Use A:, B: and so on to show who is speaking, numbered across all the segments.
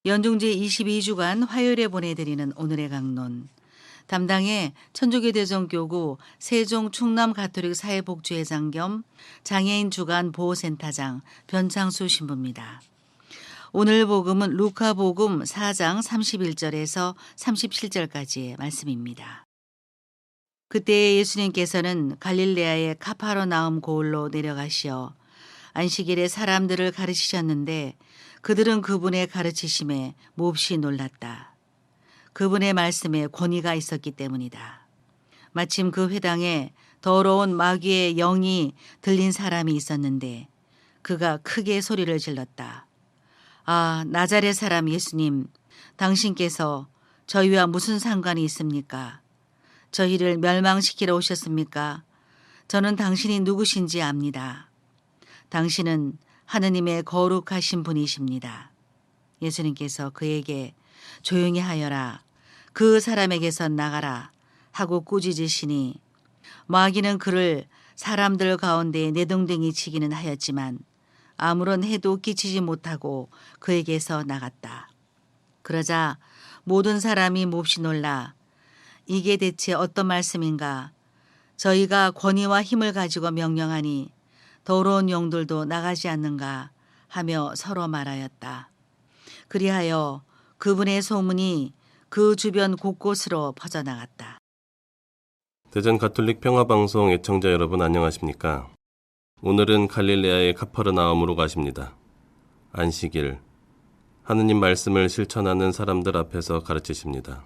A: 연중제 22주간 화요일에 보내드리는 오늘의 강론. 담당의 천주교대전교구 세종 충남 가톨릭 사회복지회장 겸 장애인 주간 보호센터장 변창수 신부입니다. 오늘 복음은 루카복음 4장 31절에서 37절까지의 말씀입니다. 그때 예수님께서는 갈릴레아의 카파르나움 고을로 내려가시어 안식일에 사람들을 가르치셨는데 그들은 그분의 가르치심에 몹시 놀랐다. 그분의 말씀에 권위가 있었기 때문이다. 마침 그 회당에 더러운 마귀의 영이 들린 사람이 있었는데 그가 크게 소리를 질렀다. 아, 나자렛 사람 예수님, 당신께서 저희와 무슨 상관이 있습니까? 저희를 멸망시키러 오셨습니까? 저는 당신이 누구신지 압니다. 당신은 하느님의 거룩하신 분이십니다. 예수님께서 그에게 조용히 하여라, 그 사람에게서 나가라 하고 꾸짖으시니 마귀는 그를 사람들 가운데 내동댕이 치기는 하였지만 아무런 해도 끼치지 못하고 그에게서 나갔다. 그러자 모든 사람이 몹시 놀라 이게 대체 어떤 말씀인가? 저희가 권위와 힘을 가지고 명령하니 더러운 영들도 나가지 않는가 하며 서로 말하였다. 그리하여 그분의 소문이 그 주변 곳곳으로 퍼져나갔다.
B: 대전 가톨릭 평화방송 애청자 여러분 안녕하십니까? 오늘은 갈릴레아의 카파르나움으로 가십니다. 안식일, 하느님 말씀을 실천하는 사람들 앞에서 가르치십니다.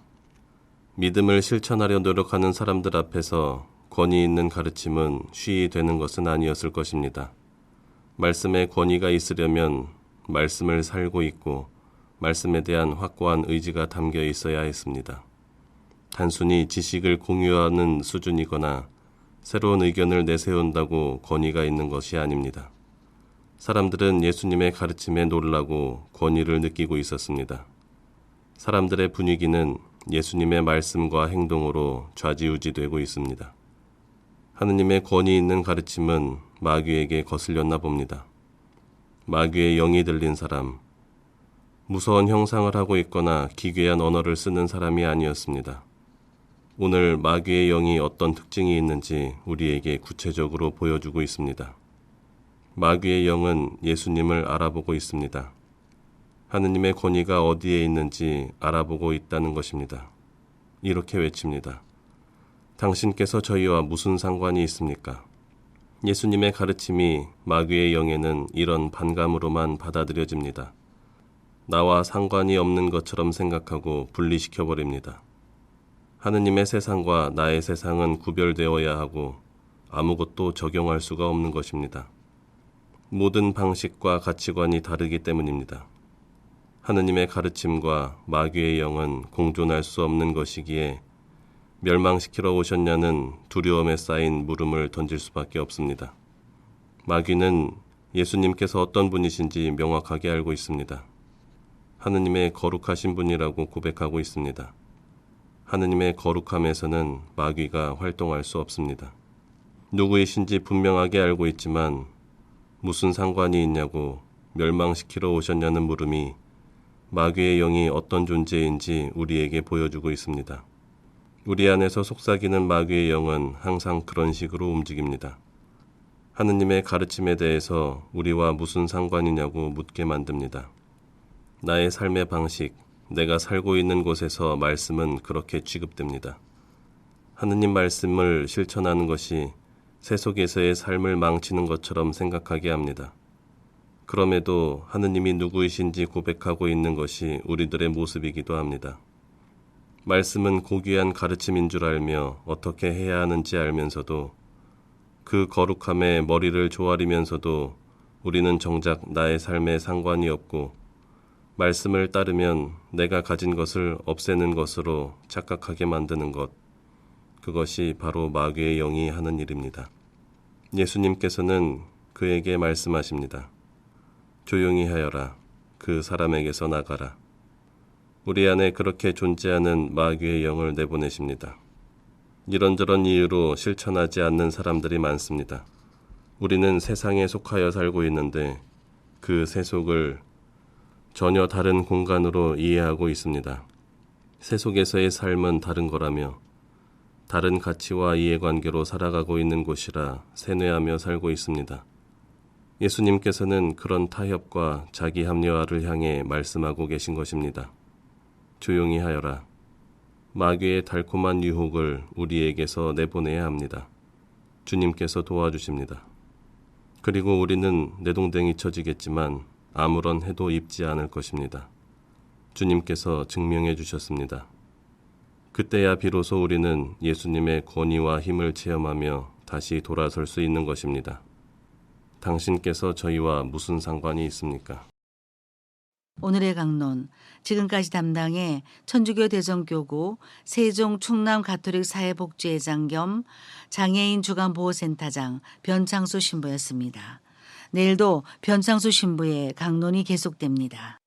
B: 믿음을 실천하려 노력하는 사람들 앞에서 권위 있는 가르침은 쉬이 되는 것은 아니었을 것입니다. 말씀에 권위가 있으려면 말씀을 살고 있고 말씀에 대한 확고한 의지가 담겨 있어야 했습니다. 단순히 지식을 공유하는 수준이거나 새로운 의견을 내세운다고 권위가 있는 것이 아닙니다. 사람들은 예수님의 가르침에 놀라고 권위를 느끼고 있었습니다. 사람들의 분위기는 예수님의 말씀과 행동으로 좌지우지되고 있습니다. 하느님의 권위 있는 가르침은 마귀에게 거슬렸나 봅니다. 마귀의 영이 들린 사람, 무서운 형상을 하고 있거나 기괴한 언어를 쓰는 사람이 아니었습니다. 오늘 마귀의 영이 어떤 특징이 있는지 우리에게 구체적으로 보여주고 있습니다. 마귀의 영은 예수님을 알아보고 있습니다. 하느님의 권위가 어디에 있는지 알아보고 있다는 것입니다. 이렇게 외칩니다. 당신께서 저희와 무슨 상관이 있습니까? 예수님의 가르침이 마귀의 영에는 이런 반감으로만 받아들여집니다. 나와 상관이 없는 것처럼 생각하고 분리시켜버립니다. 하느님의 세상과 나의 세상은 구별되어야 하고 아무것도 적용할 수가 없는 것입니다. 모든 방식과 가치관이 다르기 때문입니다. 하느님의 가르침과 마귀의 영은 공존할 수 없는 것이기에 멸망시키러 오셨냐는 두려움에 쌓인 물음을 던질 수밖에 없습니다. 마귀는 예수님께서 어떤 분이신지 명확하게 알고 있습니다. 하느님의 거룩하신 분이라고 고백하고 있습니다. 하느님의 거룩함에서는 마귀가 활동할 수 없습니다. 누구이신지 분명하게 알고 있지만 무슨 상관이 있냐고 멸망시키러 오셨냐는 물음이 마귀의 영이 어떤 존재인지 우리에게 보여주고 있습니다. 우리 안에서 속삭이는 마귀의 영은 항상 그런 식으로 움직입니다. 하느님의 가르침에 대해서 우리와 무슨 상관이냐고 묻게 만듭니다. 나의 삶의 방식, 내가 살고 있는 곳에서 말씀은 그렇게 취급됩니다. 하느님 말씀을 실천하는 것이 세속에서의 삶을 망치는 것처럼 생각하게 합니다. 그럼에도 하느님이 누구이신지 고백하고 있는 것이 우리들의 모습이기도 합니다. 말씀은 고귀한 가르침인 줄 알며 어떻게 해야 하는지 알면서도 그 거룩함에 머리를 조아리면서도 우리는 정작 나의 삶에 상관이 없고 말씀을 따르면 내가 가진 것을 없애는 것으로 착각하게 만드는 것, 그것이 바로 마귀의 영이 하는 일입니다. 예수님께서는 그에게 말씀하십니다. 조용히 하여라, 그 사람에게서 나가라. 우리 안에 그렇게 존재하는 마귀의 영을 내보내십니다. 이런저런 이유로 실천하지 않는 사람들이 많습니다. 우리는 세상에 속하여 살고 있는데 그 세속을 전혀 다른 공간으로 이해하고 있습니다. 세속에서의 삶은 다른 거라며 다른 가치와 이해관계로 살아가고 있는 곳이라 세뇌하며 살고 있습니다. 예수님께서는 그런 타협과 자기 합리화를 향해 말씀하고 계신 것입니다. 조용히 하여라. 마귀의 달콤한 유혹을 우리에게서 내보내야 합니다. 주님께서 도와주십니다. 그리고 우리는 내동댕이 쳐지겠지만 아무런 해도 입지 않을 것입니다. 주님께서 증명해 주셨습니다. 그때야 비로소 우리는 예수님의 권위와 힘을 체험하며 다시 돌아설 수 있는 것입니다. 당신께서 저희와 무슨 상관이 있습니까?
A: 오늘의 강론, 지금까지 담당해 천주교 대전교구 세종 충남 가톨릭 사회복지회장 겸 장애인 주간보호센터장 변창수 신부였습니다. 내일도 변창수 신부의 강론이 계속됩니다.